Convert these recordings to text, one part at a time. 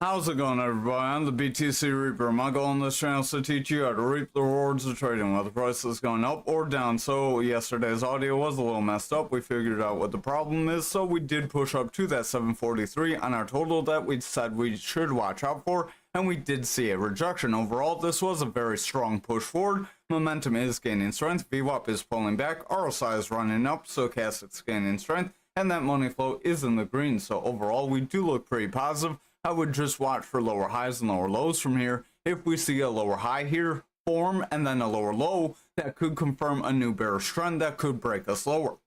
How's it going, everybody? I'm the BTCReaper. My goal on this channel is to teach you how to reap the rewards of trading, whether price is going up or down. So yesterday's audio was a little messed up. We figured out what the problem is, so we did push up to that 743 on our total that we said we should watch out for, and we did see a rejection. Overall, this was a very strong push forward. Momentum is gaining strength. VWAP is pulling back. RSI is running up. Stochastic's gaining strength, and that money flow is in the green. So overall, we do look pretty positive. I would just watch for lower highs and lower lows from here. If we see a lower high here form and then a lower low, that could confirm a new bearish trend that could break us lower.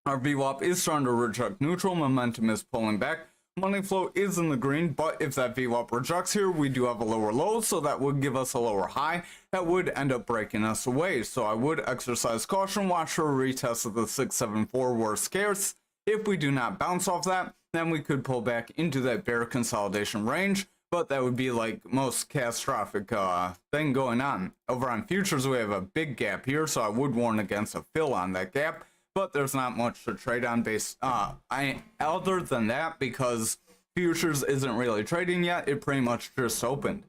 Our VWAP is starting to reject neutral. Momentum is pulling back. Money flow is in the green, but if that VWAP rejects here, we do have a lower low, so that would give us a lower high. That would end up breaking us away. So I would exercise caution, watch for a retest of the 674 were scarce. If we do not bounce off that, then we could pull back into that bear consolidation range, but that would be like most catastrophic thing going on. Over on futures, we have a big gap here, so I would warn against a fill on that gap, but there's not much to trade on other than that, because futures isn't really trading yet. It pretty much just opened.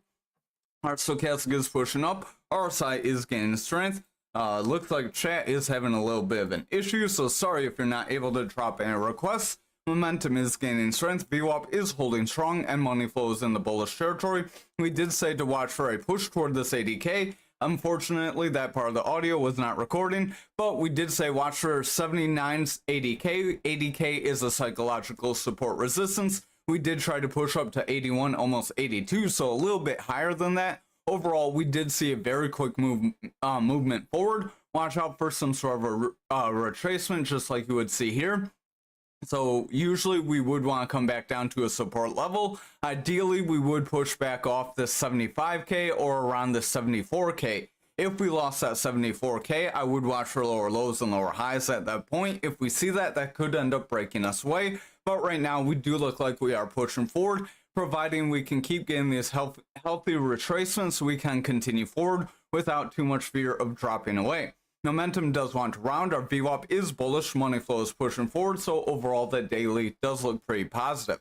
Our stochastic is pushing up. RSI is gaining strength. Looks like chat is having a little bit of an issue, so sorry if you're not able to drop any requests. Momentum is gaining strength, VWAP is holding strong, and money flow is in the bullish territory. We did say to watch for a push toward this 80k. Unfortunately, that part of the audio was not recording, but we did say watch for 79's 80k. 80k is a psychological support resistance. We did try to push up to 81, almost 82, so a little bit higher than that. Overall, we did see a very quick movement forward. Watch out for some sort of a retracement, just like you would see here. So usually we would want to come back down to a support level. Ideally, we would push back off the 75k or around the 74k. If we lost that 74k, I would watch for lower lows and lower highs at that point. If we see that, that could end up breaking us away. But right now, we do look like we are pushing forward. Providing we can keep getting these healthy retracements, we can continue forward without too much fear of dropping away. Momentum does want to round. Our VWAP is bullish. Money flow is pushing forward. So overall, the daily does look pretty positive.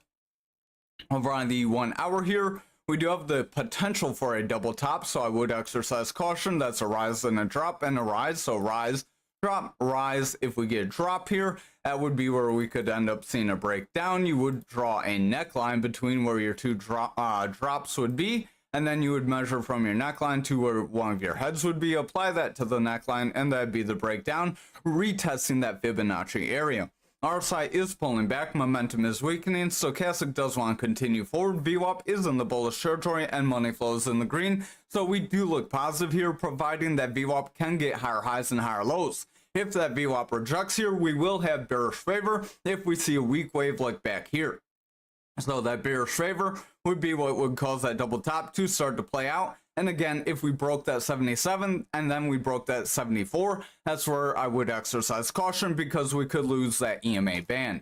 Over on the 1 hour here, we do have the potential for a double top. So I would exercise caution. That's a rise and a drop and a rise. So rise, drop, rise. If we get a drop here, that would be where we could end up seeing a breakdown. You would draw a neckline between where your two drops would be. And then you would measure from your neckline to where one of your heads would be, apply that to the neckline, and that'd be the breakdown, retesting that Fibonacci area. RSI is pulling back, momentum is weakening, stochastic does want to continue forward, VWAP is in the bullish territory, and money flows in the green. So we do look positive here, providing that VWAP can get higher highs and higher lows. If that VWAP rejects here, we will have bearish favor if we see a weak wave like back here. So that bearish favor would be what would cause that double top to start to play out. And again, if we broke that 77 and then we broke that 74, that's where I would exercise caution because we could lose that EMA band.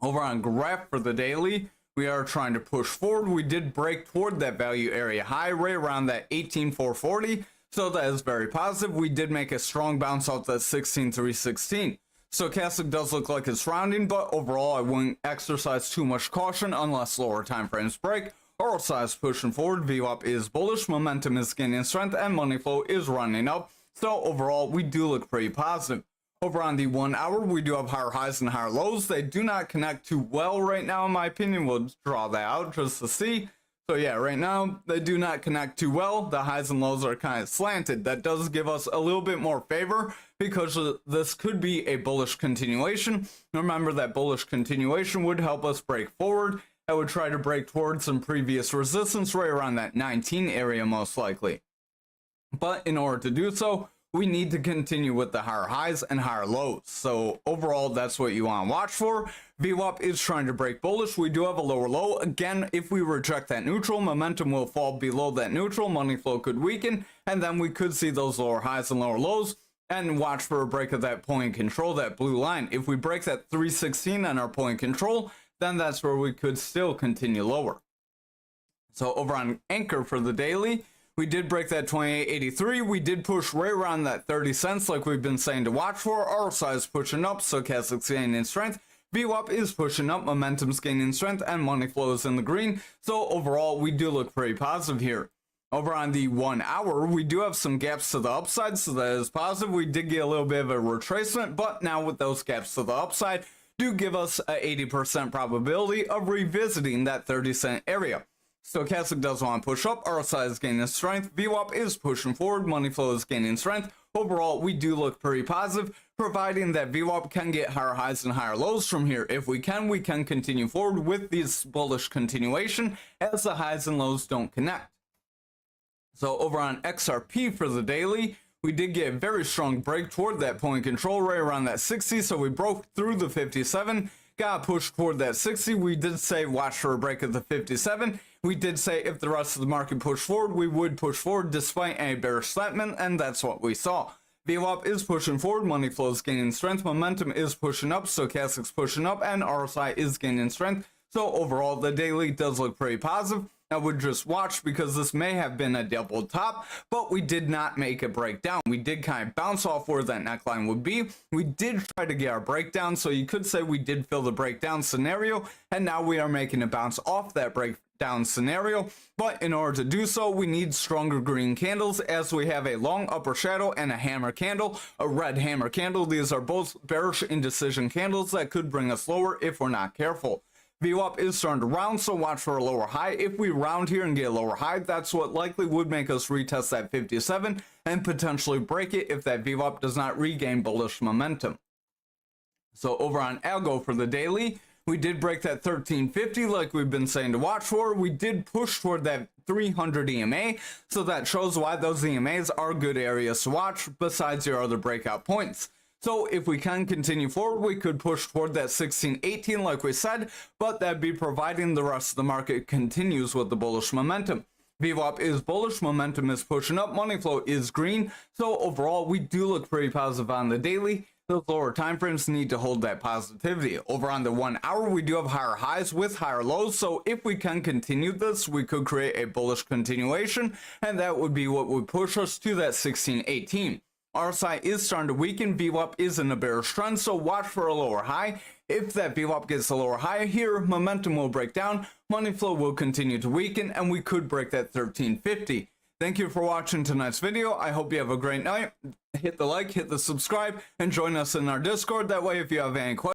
Over on graph for the daily, we are trying to push forward. We did break toward that value area high right around that 18,440. So that is very positive. We did make a strong bounce out that 16,316. Stochastic does look like it's rounding, but overall I wouldn't exercise too much caution unless lower time frames break. RSI is pushing forward, VWAP is bullish, momentum is gaining strength, and money flow is running up. So overall, we do look pretty positive. Over on the 1 hour, we do have higher highs and higher lows. They do not connect too well right now, in my opinion. We'll draw that out just to see. So yeah, right now, they do not connect too well. The highs and lows are kind of slanted. That does give us a little bit more favor because this could be a bullish continuation. Remember that bullish continuation would help us break forward. I would try to break towards some previous resistance right around that 19 area most likely. But in order to do so, we need to continue with the higher highs and higher lows. So overall, that's what you want to watch for. VWAP is trying to break bullish. We do have a lower low. Again, if we reject that neutral, momentum will fall below that neutral. Money flow could weaken, and then we could see those lower highs and lower lows. And watch for a break of that point control, that blue line. If we break that 316 on our point control, then that's where we could still continue lower. So over on Anchor for the daily, we did break that 2883. We did push right around that 30 cents like we've been saying to watch for. RSI is pushing up, stochastic's gaining in strength. VWAP is pushing up, momentum's gaining strength, and money flow is in the green. So overall, we do look pretty positive here. Over on the 1 hour, we do have some gaps to the upside, so that is positive. We did get a little bit of a retracement, but now with those gaps to the upside, do give us a 80% probability of revisiting that 30-cent area. Stochastic does want to push up, RSI is gaining strength, VWAP is pushing forward, money flow is gaining strength. Overall, we do look pretty positive, providing that VWAP can get higher highs and higher lows from here. If we can continue forward with this bullish continuation as the highs and lows don't connect. So over on XRP for the daily, we did get a very strong break toward that point control right around that 60, so we broke through the 57, got pushed toward that 60. We did say watch for a break of the 57. We did say if the rest of the market pushed forward, we would push forward despite a bearish sentiment, and that's what we saw. VWAP is pushing forward, money flow is gaining strength, momentum is pushing up, stochastic's pushing up, and RSI is gaining strength. So overall, the daily does look pretty positive. I would just watch because this may have been a double top, but we did not make a breakdown. We did kind of bounce off where that neckline would be. We did try to get our breakdown, so you could say we did fill the breakdown scenario, and now we are making a bounce off that breakdown scenario. But in order to do so, we need stronger green candles, as we have a long upper shadow and a hammer candle, a red hammer candle. These are both bearish indecision candles that could bring us lower if we're not careful. VWAP is starting to round, so watch for a lower high. If we round here and get a lower high, that's what likely would make us retest that 57 and potentially break it if that VWAP does not regain bullish momentum. So over on Algo for the daily, we did break that 1350 like we've been saying to watch for. We did push toward that 300 EMA, so that shows why those EMAs are good areas to watch besides your other breakout points. So if we can continue forward, we could push toward that 1618 like we said, but that'd be providing the rest of the market continues with the bullish momentum. VWAP is bullish, momentum is pushing up, money flow is green, so overall we do look pretty positive on the daily. Those lower time frames need to hold that positivity. Over on the 1 hour, we do have higher highs with higher lows, so if we can continue this, we could create a bullish continuation, and that would be what would push us to that 1618. RSI is starting to weaken, VWAP is in a bearish trend, so watch for a lower high. If that VWAP gets a lower high here, momentum will break down, money flow will continue to weaken, and we could break that 1350. Thank you for watching tonight's video. I hope you have a great night. Hit the like, hit the subscribe, and join us in our Discord. That way, if you have any questions,